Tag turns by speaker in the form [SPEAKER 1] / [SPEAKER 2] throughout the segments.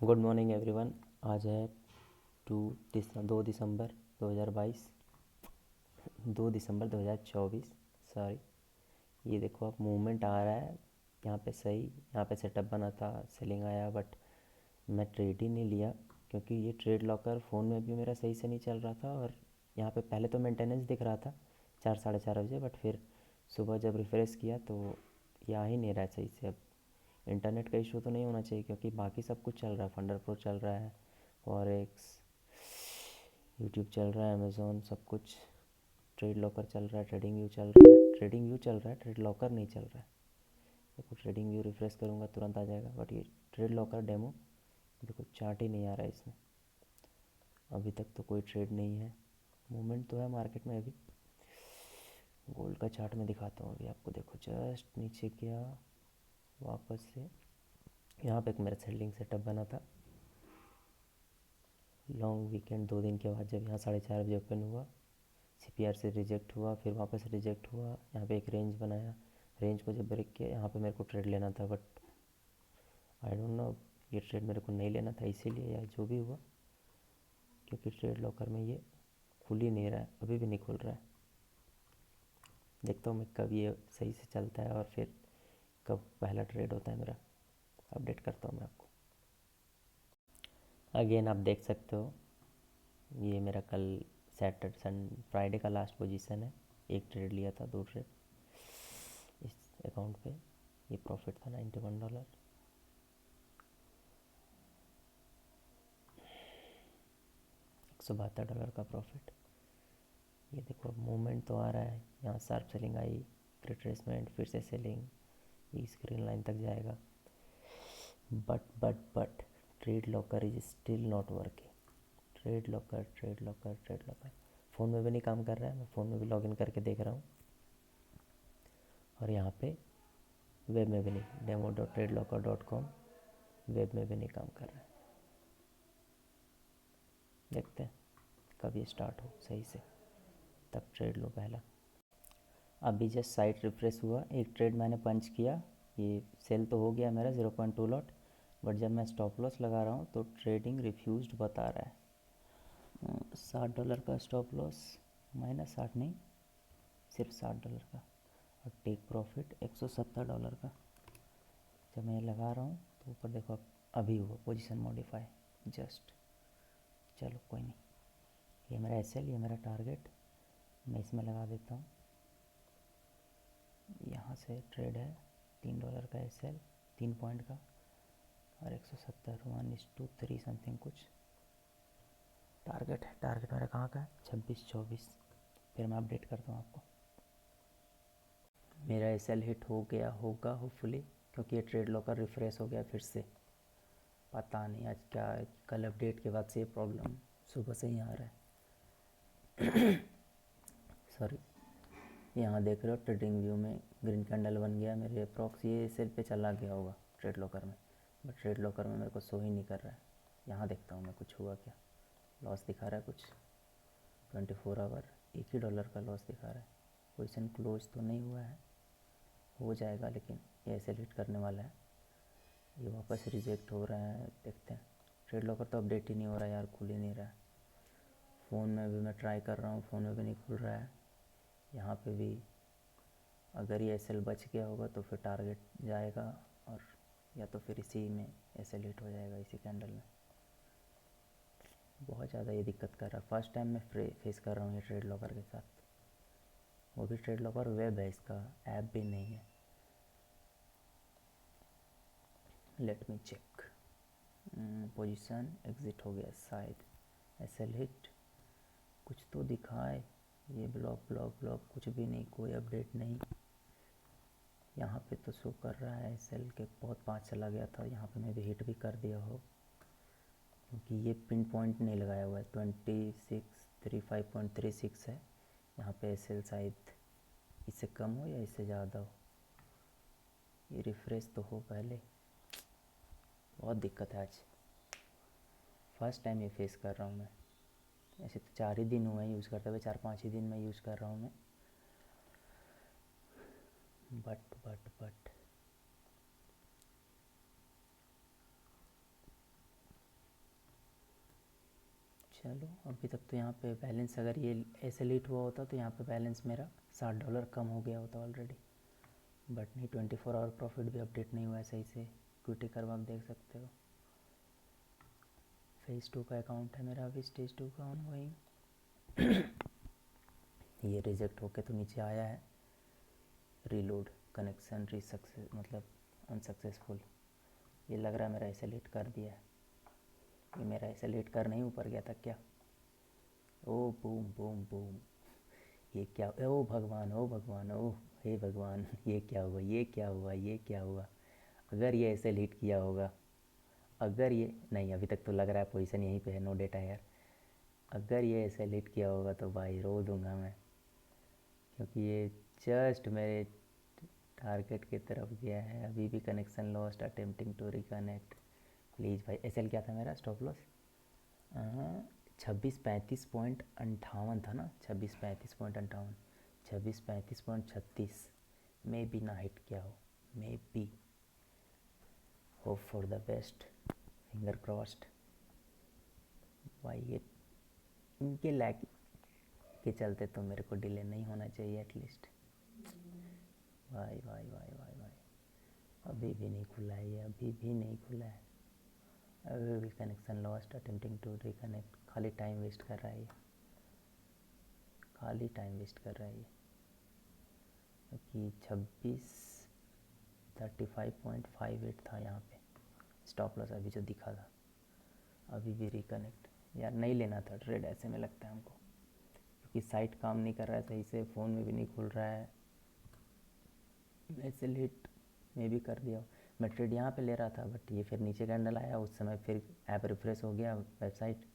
[SPEAKER 1] Good morning everyone. आज है 2 दिसंबर 2022, 2 दिसंबर 2024। Sorry. ये देखो आप, मूवमेंट आ रहा है यहाँ पे सही। यहाँ पे सेटअप बना था, सेलिंग आया, बट मैं ट्रेड ही नहीं लिया क्योंकि ये ट्रेड लॉकर फ़ोन में भी मेरा सही से नहीं चल रहा था। और यहाँ पे पहले तो मेंटेनेंस दिख रहा था 4 साढ़े 4 बजे, बट फिर सुबह जब रिफ़्रेश किया तो ये आ ही नहीं रहा है सही से। अब इंटरनेट का इशू तो नहीं होना चाहिए क्योंकि बाकी सब कुछ चल रहा है। फंडर प्रो चल रहा है, फॉरेक्स, यूट्यूब चल रहा है, अमेज़ोन, सब कुछ। ट्रेड लॉकर चल रहा है, ट्रेडिंग व्यू चल रहा है, ट्रेडिंग व्यू चल रहा है, ट्रेड लॉकर नहीं चल रहा है। देखो, ट्रेडिंग व्यू रिफ्रेश करूँगा तुरंत आ जाएगा, बट ये ट्रेड लॉकर डेमो देखो, चार्ट ही नहीं आ रहा है इसमें। अभी तक तो कोई ट्रेड नहीं है। मूवमेंट तो है मार्केट में अभी। गोल्ड का चार्ट में दिखाता हूँ अभी आपको। देखो, जस्ट नीचे गया वापस से। यहाँ पे एक मेरा सेलिंग सेटअप बना था लॉन्ग वीकेंड 2 दिन के बाद, जब यहाँ 4:30 बजे ओपन हुआ, सीपीआर से रिजेक्ट हुआ, फिर वापस रिजेक्ट हुआ। यहाँ पे एक रेंज बनाया, रेंज को जब ब्रेक किया, यहाँ पे मेरे को ट्रेड लेना था, बट आई डोंट नो ये ट्रेड मेरे को नहीं लेना था इसीलिए, या जो भी हुआ, क्योंकि ट्रेड लॉकर में ये खुल ही नहीं रहा है, अभी भी नहीं खुल रहा है। देखता हूँ मैं कब ये सही से चलता है और फिर कब पहला ट्रेड होता है मेरा। अपडेट करता हूँ मैं आपको। अगेन आप देख सकते हो, ये मेरा कल फ्राइडे का लास्ट पोजीशन है। एक ट्रेड लिया था, 2 ट्रेड इस अकाउंट पे। ये प्रॉफिट था $91, $172 का प्रॉफिट। ये देखो, अब मूवमेंट तो आ रहा है। यहाँ शार्प सेलिंग आई, रिट्रेसमेंट, फिर से सेलिंग, ये स्क्रीन लाइन तक जाएगा। But trade locker is still not working. Trade locker, trade locker, trade locker phone में भी नहीं काम कर रहा है। मैं फ़ोन में भी लॉगिन करके देख रहा हूँ, और यहाँ पे वेब में भी नहीं। demo.tradelocker.com वेब में भी नहीं काम कर रहा है। देखते हैं कब ये स्टार्ट हो सही से, तब ट्रेड लो पहला। अभी जस्ट साइट रिफ्रेश हुआ, एक ट्रेड मैंने पंच किया, ये सेल तो हो गया मेरा 0.2 लॉट, बट जब मैं स्टॉप लॉस लगा रहा हूँ तो ट्रेडिंग रिफ्यूज्ड बता रहा है। $60 का स्टॉप लॉस, -60 नहीं, सिर्फ $60 का। और टेक प्रॉफिट $170 का। जब मैं लगा रहा हूँ तो ऊपर देखो, अभी हुआ पोजीशन मॉडिफाई जस्ट। चलो कोई नहीं, ये मेरा एसएल, ये मेरा टारगेट, मैं इसमें लगा देता हूँ। यहाँ से ट्रेड है $3 का एसएल, 3 पॉइंट का, और 170, 1:3 समथिंग कुछ टारगेट है। टारगेट मेरा कहाँ का है? 26-24। फिर मैं अपडेट करता हूँ आपको। मेरा एसएल हिट हो गया होगा होपफुली, क्योंकि ये ट्रेड लॉकर रिफ्रेश हो गया फिर से। पता नहीं आज क्या, कल अपडेट के बाद से ये प्रॉब्लम सुबह से ही आ रहा है। सॉरी। यहाँ देख रहे हो ट्रेडिंग व्यू में ग्रीन कैंडल बन गया मेरे अप्रॉक्स, ये सेल पे चला गया होगा ट्रेड लॉकर में, बट ट्रेड लॉकर में मेरे को शो ही नहीं कर रहा है। यहाँ देखता हूँ मैं कुछ हुआ क्या। लॉस दिखा रहा है कुछ, 24 आवर $1 का लॉस दिखा रहा है। पोजीशन क्लोज तो नहीं हुआ है, हो जाएगा, लेकिन ये ऐसे हिट करने वाला है। ये वापस रिजेक्ट हो रहा है, देखते हैं। ट्रेड लॉकर तो अपडेट ही नहीं हो रहा है यार, खुल ही नहीं रहा है। फ़ोन में भी मैं ट्राई कर रहा हूँ, फ़ोन में भी नहीं खुल रहा है। यहाँ पे भी अगर ये एसएल बच गया होगा तो फिर टारगेट जाएगा, और या तो फिर इसी में एसएल हिट हो जाएगा, इसी कैंडल में। बहुत ज़्यादा ये दिक्कत कर रहा है। फर्स्ट टाइम मैं फेस कर रहा हूँ ये ट्रेड लॉकर के साथ। वो भी ट्रेड लॉकर वेब है, इसका ऐप भी नहीं है। Let me check. Position exit हो गया शायद, एसएल हिट कुछ तो दिखाए। ये ब्लॉक ब्लॉक ब्लॉक कुछ भी नहीं, कोई अपडेट नहीं। यहाँ पे तो शो कर रहा है एसएल के बहुत पास चला गया था, यहाँ पे मैं भी हिट भी कर दिया हो, क्योंकि ये पिन पॉइंट नहीं लगाया हुआ है। 35.36 है। यहाँ पे एसएल शायद इससे कम हो या इससे ज़्यादा हो। ये रिफ्रेश तो हो पहले। बहुत दिक्कत है आज, फर्स्ट टाइम ये फेस कर रहा हूँ मैं। ऐसे तो 4 ही दिन हुए हैं यूज़ करते हुए, 4-5 ही दिन में यूज़ कर रहा हूँ मैं। बट चलो अभी तक तो यहाँ पे बैलेंस, अगर ये ऐसे लीट हुआ होता तो यहाँ पे बैलेंस मेरा $60 कम हो गया होता ऑलरेडी, बट नहीं। 24 आवर प्रॉफिट भी अपडेट नहीं हुआ है सही से। इक्विटी कर्व आप देख सकते हो। फेज़ 2 का अकाउंट है मेरा अभी, स्टेज 2 का ऑनगोइंग। ये रिजेक्ट होके तो नीचे आया है, रीलोड कनेक्शन सक्सेस मतलब अनसक्सेसफुल। ये लग रहा है मेरा ऐसे लेट कर दिया है। ये मेरा ऐसे लेट कर नहीं ऊपर गया था क्या? ओ बूम बूम बूम। ये क्या? ओ भगवान, ओ भगवान, ओ हे भगवान, ये क्या हुआ, ये क्या हुआ, ये क्या हुआ? अगर ये ऐसे लीड किया होगा, अगर ये नहीं, अभी तक तो लग रहा है पोजीशन यहीं पे है, नो डेटा यार। अगर ये ऐसे लीड किया होगा तो भाई रो दूंगा मैं, क्योंकि ये जस्ट मेरे टारगेट की तरफ गया है। अभी भी connection lost, attempting to reconnect. Please भाई, एसएल क्या था मेरा स्टॉप लॉस? 2635.58 था ना, 2635.58, 2635.36। मे बी ना हिट किया हो, may be. Hope for the best, finger crossed. भाई ये इनके लैग के चलते तो मेरे को डिले नहीं होना चाहिए एटलीस्ट। भाई भाई भाई भाई भाई, अभी भी नहीं खुला है ये, अभी भी नहीं खुला है। अभी भी connection lost, attempting to reconnect. खाली टाइम वेस्ट कर रहा है ये, खाली टाइम वेस्ट कर रहा है ये। क्योंकि 2635.58 था यहाँ पे स्टॉप लॉस अभी जो दिखा था। अभी भी रिकनेक्ट। यार नहीं लेना था ट्रेड ऐसे में, लगता है हमको, क्योंकि साइट काम नहीं कर रहा है सही से, फ़ोन में भी नहीं खुल रहा है। ऐसे लेट में भी कर दिया। मैं ट्रेड यहाँ पे ले रहा था, बट ये फिर नीचे कैंडल आया, उस समय फिर ऐप रिफ्रेश हो गया वेबसाइट,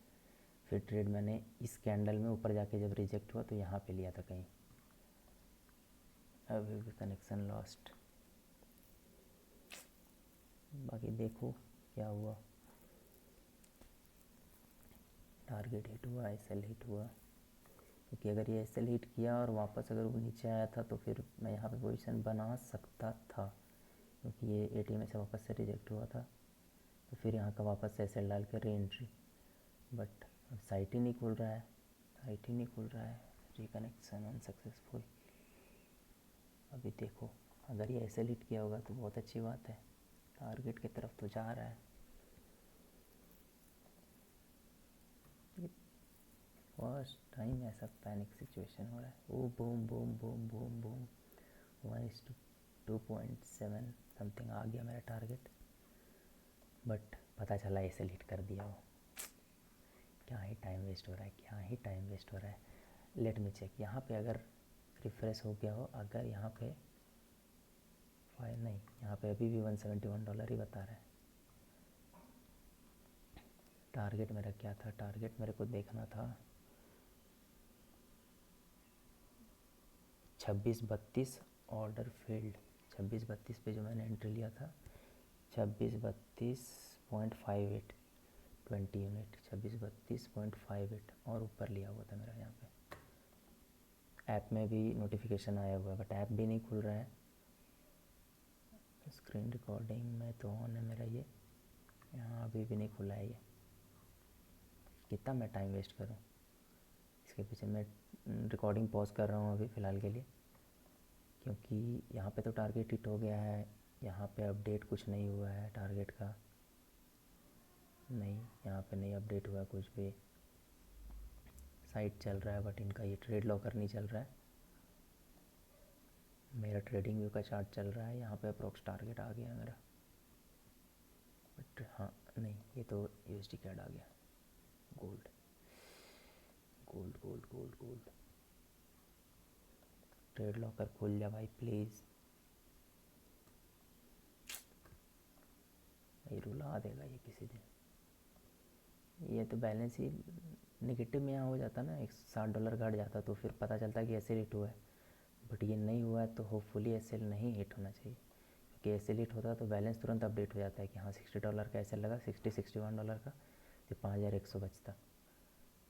[SPEAKER 1] फिर ट्रेड मैंने इस कैंडल में ऊपर जाके जब रिजेक्ट हुआ तो यहाँ पे लिया था कहीं। अभी भी कनेक्शन लॉस्ट। बाकी देखो क्या हुआ। टारगेट हिट हुआ, एसएल हिट हुआ, क्योंकि अगर ये एसएल हिट किया और वापस अगर वो नीचे आया था तो फिर मैं यहाँ पे पोजीशन बना सकता था, क्योंकि ये 80 में से वापस से रिजेक्ट हुआ था, तो फिर यहाँ का वापस से एसएल डाल के री एंट्री। बट अब साइट ही नहीं खुल रहा है, साइट ही नहीं खुल रहा है, रिकनेक्शन अनसक्सेसफुल। अभी देखो, अगर ये एसएल हिट किया होगा तो बहुत अच्छी बात है, टारगेट की तरफ तो जा रहा है। फर्स्ट टाइम ऐसा पैनिक सिचुएशन हो रहा है। Oh boom boom boom boom boom, 1:2.7 something आ गया मेरा टारगेट, बट पता चला ऐसे हिट कर दिया हो। क्या ही टाइम वेस्ट हो रहा है, क्या ही टाइम वेस्ट हो रहा है। लेट मी चेक, यहाँ पे अगर रिफ्रेश हो गया हो, अगर यहाँ पे नहीं, यहाँ पे अभी भी $171 ही बता रहा है। टारगेट मेरा क्या था? टारगेट मेरे को देखना था 2632 ऑर्डर फील्ड। 2632 पे जो मैंने एंट्री लिया था, 2632.58 20 यूनिट, 2632.58 और ऊपर लिया हुआ था मेरा यहाँ पे। ऐप में भी नोटिफिकेशन आया हुआ है, बट ऐप भी नहीं खुल रहा है। स्क्रीन रिकॉर्डिंग में तो ऑन है मेरा ये, यहाँ अभी भी नहीं खुला है ये। कितना मैं टाइम वेस्ट करूँ इसके पीछे? मैं रिकॉर्डिंग पॉज कर रहा हूँ अभी फ़िलहाल के लिए, क्योंकि यहाँ पे तो टारगेट हिट हो गया है। यहाँ पे अपडेट कुछ नहीं हुआ है टारगेट का, नहीं यहाँ पे नहीं अपडेट हुआ कुछ भी। साइट चल रहा है बट इनका ये ट्रेड लॉकर नहीं चल रहा है। मेरा ट्रेडिंग व्यू का चार्ट चल रहा है, यहाँ पे अप्रोक्स टारगेट आ गया मेरा, बट हाँ नहीं, ये तो यूएसडी कैड आ गया। Gold gold gold gold gold, trade locker खुल जा भाई प्लीज़। ये रुला देगा ये किसी दिन। ये तो बैलेंस ही नेगेटिव में यहाँ हो जाता ना, $60 घट जाता तो फिर पता चलता कि ऐसे हिट हुआ है, बट ये नहीं हुआ है तो होपफुली ऐसे नहीं हिट होना चाहिए, क्योंकि ऐसे हिट होता तो बैलेंस तुरंत अपडेट हो जाता है कि हाँ $60 का ऐसे लगा, $61 का, तो 5100 बचता।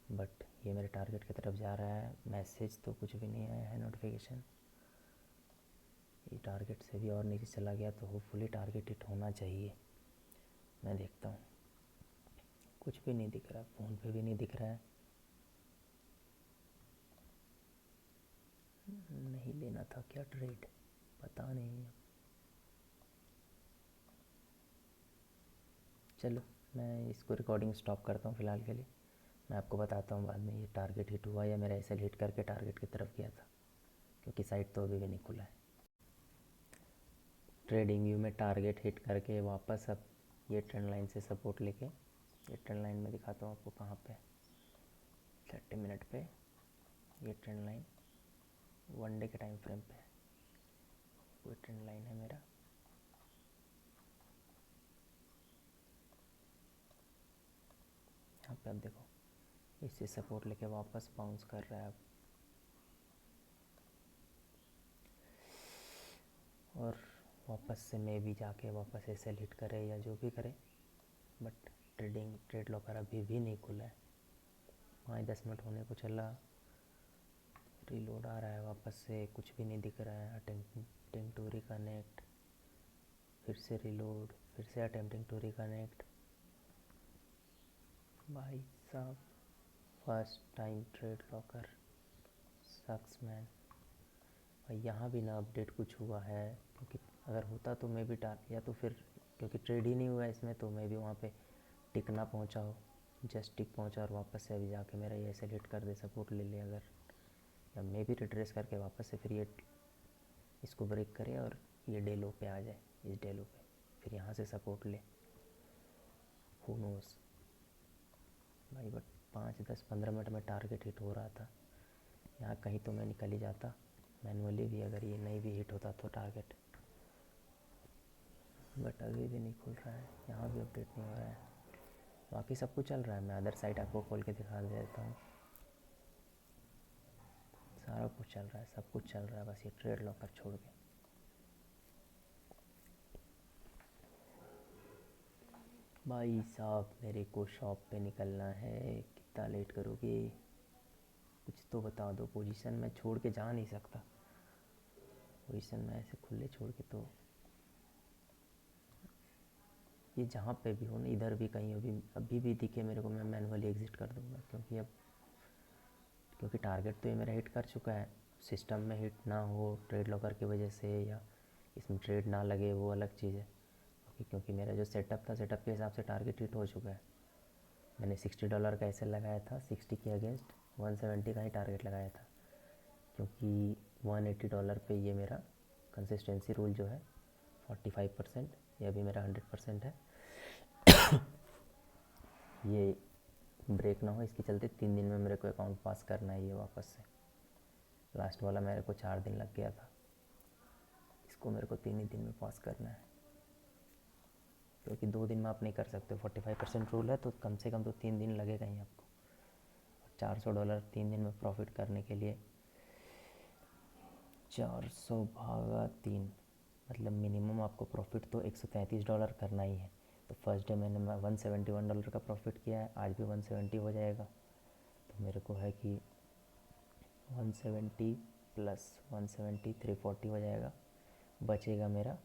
[SPEAKER 1] बट ये मेरे टारगेट की तरफ जा रहा है। मैसेज तो कुछ भी नहीं आया है, नोटिफिकेशन। ये टारगेट से भी और नीचे चला गया तो होपफुली टारगेट हिट होना चाहिए। मैं देखता हूँ, कुछ भी नहीं दिख रहा, फ़ोन पे भी नहीं दिख रहा है। नहीं लेना था क्या ट्रेड, पता नहीं। चलो मैं इसको रिकॉर्डिंग स्टॉप करता हूँ फ़िलहाल के लिए। मैं आपको बताता हूँ बाद में ये टारगेट हिट हुआ या मेरा ऐसे हिट करके टारगेट की तरफ गया था, क्योंकि साइट तो अभी भी नहीं खुला है। ट्रेडिंग व्यू में टारगेट हिट करके वापस अब ये ट्रेंड लाइन से सपोर्ट लेके, ये ट्रेंड लाइन में दिखाता हूँ आपको कहाँ पे, 30 मिनट पे ये ट्रेंड लाइन, 1 डे के टाइम फ्रेम पे वो ट्रेंड लाइन है मेरा। यहाँ पे अब देखो इससे सपोर्ट लेके वापस बाउंस कर रहा है अब, और वापस से मे भी जाके वापस ऐसे हिट करे या जो भी करे, बट ट्रेड लॉकर अभी भी नहीं खुला है। 5-10 मिनट होने को चला, रीलोड आ रहा है वापस से, कुछ भी नहीं दिख रहा है। अटेम्प्टिंग टू रिकनेक्ट, फिर से रीलोड, फिर से अटेम्प्टिंग टू रिकनेक्ट। भाई साहब first time trade locker sucks man. भाई यहाँ भी ना अपडेट कुछ हुआ है, क्योंकि अगर होता तो मैं भी या तो फिर क्योंकि ट्रेड ही नहीं हुआ इसमें तो मैं भी वहाँ पे टिक ना पहुँचा हो, जस्ट टिक पहुँचा और वापस से अभी जाके मेरा ये ऐसे हिट कर दे, सपोर्ट ले ले अगर, या मैं भी रिट्रेस करके वापस से फिर ये इसको ब्रेक करे और ये डे लो पे आ जाए, इस डे लो पे फिर यहाँ से सपोर्ट ले, हू नोस भाई। बट 5-10-15 मिनट में टारगेट हिट हो रहा था, यहाँ कहीं तो मैं निकल ही जाता मैनुअली भी अगर ये नहीं भी हिट होता तो टारगेट। बट अभी भी नहीं खुल रहा है, यहाँ भी अपडेट नहीं हो रहा है। बाकी सब कुछ चल रहा है, मैं अदर साइड आपको खोल के दिखा देता हूँ। सारा कुछ चल रहा है, सब कुछ चल रहा है, बस ये ट्रेड लॉकर छोड़ के। भाई साहब मेरे को शॉप पे निकलना है, कितना लेट करोगे, कुछ तो बता दो। पोजीशन में छोड़ के जा नहीं सकता, पोजीशन में ऐसे खुले छोड़ के तो, ये जहाँ पे भी हो ना, इधर भी कहीं अभी भी दिखे मेरे को, मैं मैनुअली एग्ज़िट कर दूँगा, क्योंकि टारगेट तो ये मेरा हिट कर चुका है। सिस्टम में हिट ना हो ट्रेड लॉकर की वजह से या इसमें ट्रेड ना लगे वो अलग चीज़ है, क्योंकि मेरा जो सेटअप था, सेटअप के हिसाब से टारगेट हिट हो चुका है। मैंने $60 का ऐसे लगाया था, 60 के अगेंस्ट 170 का ही टारगेट लगाया था, क्योंकि $180 पे ये मेरा कंसिस्टेंसी रूल जो है 45%, ये अभी मेरा 100% है, ये ब्रेक ना हो इसके चलते 3 दिन में मेरे को अकाउंट पास करना है ये वापस से। लास्ट वाला मेरे को 4 दिन लग गया था, इसको मेरे को 3 ही दिन में पास करना है, क्योंकि 2 दिन में आप नहीं कर सकते, 45% रूल है तो कम से कम तो 3 दिन लगेगा ही आपको। $400 3 दिन में प्रॉफिट करने के लिए 400 भागा 3, मतलब मिनिमम आपको प्रॉफिट तो $133 करना ही है। तो फर्स्ट डे मैंने $171 का प्रॉफिट किया है, आज भी 170 हो जाएगा, तो मेरे को है कि 170 प्लस 170 340 हो जाएगा। बचेगा मेरा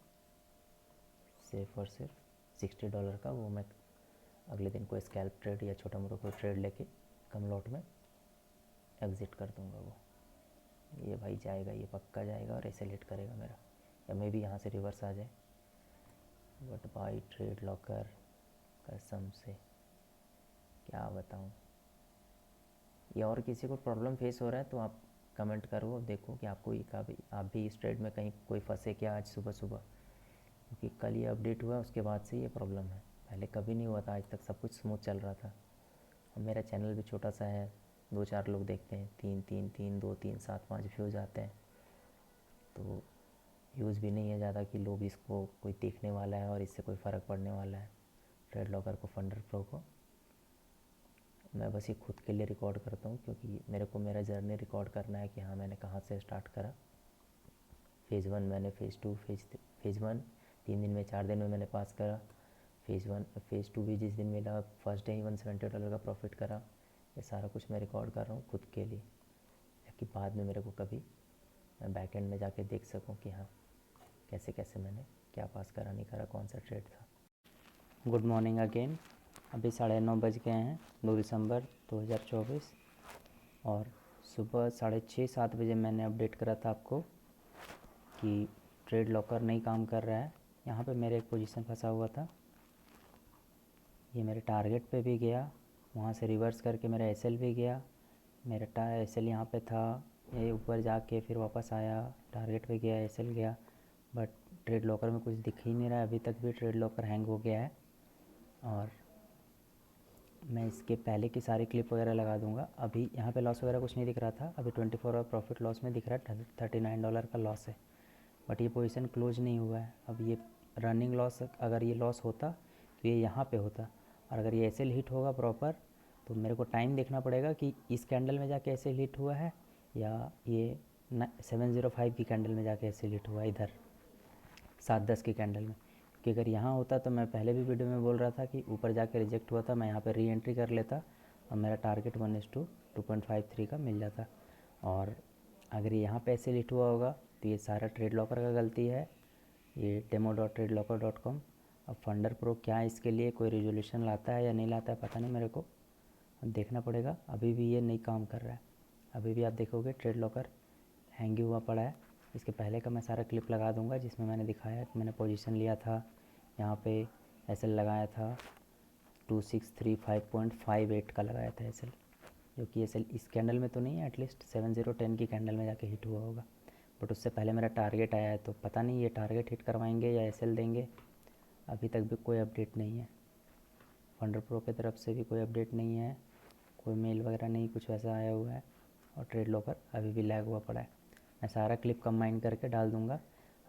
[SPEAKER 1] सिर्फ और सिर्फ $60 का, वो मैं अगले दिन कोई स्कैल्प ट्रेड या छोटा मोटा कोई ट्रेड लेके कम लॉट में एग्ज़िट कर दूँगा। वो ये भाई जाएगा, ये पक्का जाएगा और ऐसे लेट करेगा मेरा, या मे भी यहाँ से रिवर्स आ जाए। बट भाई ट्रेड लॉकर कसम से क्या बताऊँ, ये और किसी को प्रॉब्लम फेस हो रहा है तो आप कमेंट करो, देखो कि आपको आप भी इस ट्रेड में कहीं कोई फंसे क्या आज सुबह सुबह, क्योंकि कल ये अपडेट हुआ उसके बाद से ये प्रॉब्लम है, पहले कभी नहीं हुआ था, आज तक सब कुछ स्मूथ चल रहा था। और मेरा चैनल भी छोटा सा है, 2-4 लोग देखते हैं, 3 2 3 7 5 व्यूज़ आते हैं, तो व्यूज़ भी नहीं है ज़्यादा कि लोग इसको कोई देखने वाला है और इससे कोई फ़र्क पड़ने वाला है ट्रेड लॉकर को, फंडर प्रो को। मैं बस ये खुद के लिए रिकॉर्ड करता हूँ, क्योंकि मेरे को मेरा जर्नी रिकॉर्ड करना है कि हाँ मैंने कहाँ से स्टार्ट करा। फ़ेज़ 1 मैंने, फ़ेज़ 2, फ़ेज़ 1 3 दिन में 4 दिन में मैंने पास करा, फ़ेज़ 2 भी जिस दिन मिला फर्स्ट डे ही $170 का प्रॉफिट करा। ये सारा कुछ मैं रिकॉर्ड कर रहा हूँ खुद के लिए, ताकि बाद में मेरे को कभी मैं बैक एंड में जाके देख सकूँ कि हाँ कैसे कैसे मैंने क्या पास करा नहीं करा, कौन सा ट्रेड था। गुड मॉर्निंग अगेन, अभी 9:30 बज गए हैं, 2 दिसंबर 2024, और सुबह 6:30-7 बजे मैंने अपडेट करा था आपको कि ट्रेड लॉकर नहीं काम कर रहा है। यहाँ पे मेरे एक पोजीशन फंसा हुआ था, ये मेरे टारगेट पे भी गया, वहाँ से रिवर्स करके मेरा एसएल भी गया, मेरा एसएल यहाँ पे था, ये ऊपर जाके फिर वापस आया, टारगेट पे गया, एसएल गया, बट ट्रेड लॉकर में कुछ दिख ही नहीं रहा है। अभी तक भी ट्रेड लॉकर हैंग हो गया है। और मैं इसके पहले की सारी क्लिप वगैरह लगा दूंगा। अभी यहाँ पे लॉस वगैरह कुछ नहीं दिख रहा था, अभी 24 आवर प्रॉफिट लॉस में दिख रहा है $39 का लॉस है, बट ये पोजीशन क्लोज नहीं हुआ है। अब ये रनिंग लॉस, अगर ये लॉस होता तो ये यहाँ पे होता, और अगर ये एसएल हिट होगा प्रॉपर तो मेरे को टाइम देखना पड़ेगा कि इस कैंडल में जाके एसएल हिट हुआ है या ये 705 की कैंडल में जाके एसएल हिट हुआ है, इधर 7:10 की कैंडल में। कि अगर यहाँ होता तो मैं पहले भी वीडियो में बोल रहा था कि ऊपर जाके रिजेक्ट हुआ था, मैं यहाँ पे री एंट्री कर लेता और मेरा टारगेट 1:2.53 का मिल जाता। और अगर यहाँ पे ऐसे लिट हुआ होगा तो ये सारा ट्रेड लॉकर का गलती है, ये demo.tradelocker.com। अब फंडर प्रो क्या इसके लिए कोई रिजोल्यूशन लाता है या नहीं लाता है पता नहीं मेरे को, अब देखना पड़ेगा। अभी भी ये नहीं काम कर रहा है, अभी भी आप देखोगे ट्रेड लॉकर हैंग हुआ पड़ा है। इसके पहले का मैं सारा क्लिप लगा दूंगा जिसमें मैंने दिखाया कि मैंने पोजीशन लिया था, यहाँ पे एसएल लगाया था 2635.58 का लगाया था एसएल, जो कि एसएल इस कैंडल में तो नहीं है, एटलीस्ट 7010 की कैंडल में जाके हिट हुआ होगा, बट उससे पहले मेरा टारगेट आया है। तो पता नहीं ये टारगेट हिट करवाएंगे या एसएल देंगे, अभी तक भी कोई अपडेट नहीं है। फंडर प्रो की तरफ से भी कोई अपडेट नहीं है, कोई मेल वगैरह नहीं कुछ वैसा आया हुआ है, और ट्रेड लॉकर अभी भी लैग हुआ पड़ा है। मैं सारा क्लिप कंबाइन करके डाल दूँगा।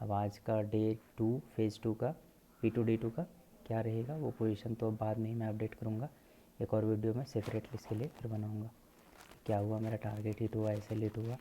[SPEAKER 1] अब आज का डे 2 फेज़ 2 का P2D2 का क्या रहेगा वो पोजीशन तो बाद में ही मैं अपडेट करूँगा, एक और वीडियो में सेपरेटली इसके लिए फिर बनाऊँगा क्या हुआ, मेरा टारगेट हिट हुआ, एसएल हिट हुआ